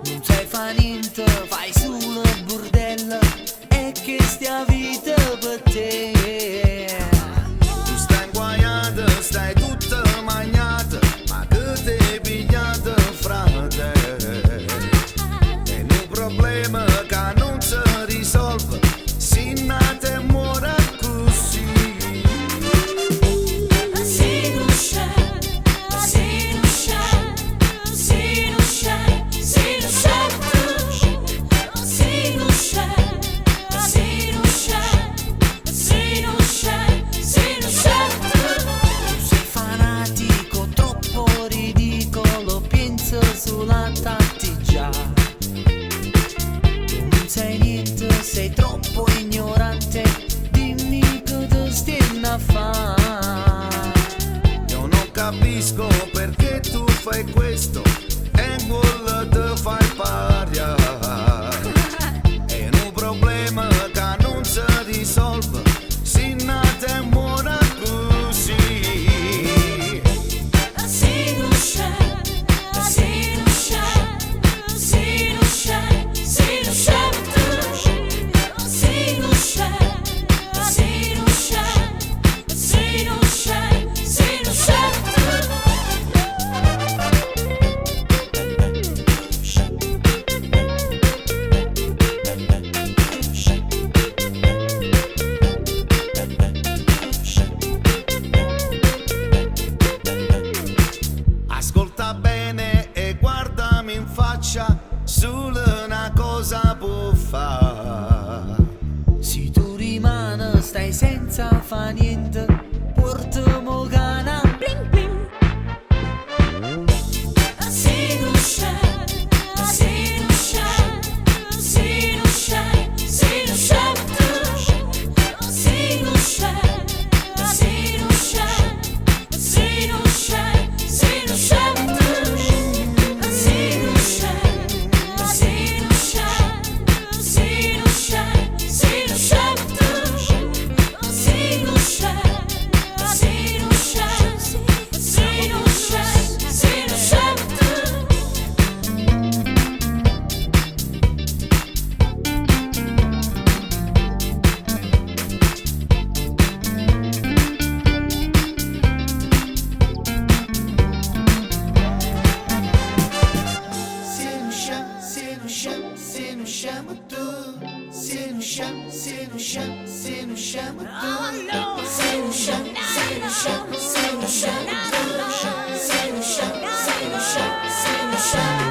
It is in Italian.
Non sai fa niente, fai solo bordello, e che stia vita per te. Tu stai inguaiata, stai tutta magnata, ma che ti pigliata frate. È un problema che non si risolve, si nata e muore così. Sulla tattigia, tu non sai niente, sei troppo ignorante, dimmi cosa stiamo a fare. Io non capisco perché tu fai questo e quello te fai paria. È un problema che non si risolve, si nata e muore così. Ascolta bene e guardami in faccia, solo una cosa può fare. Se tu rimani, stai senza fa niente, portamo cana. Bling bling. Siamo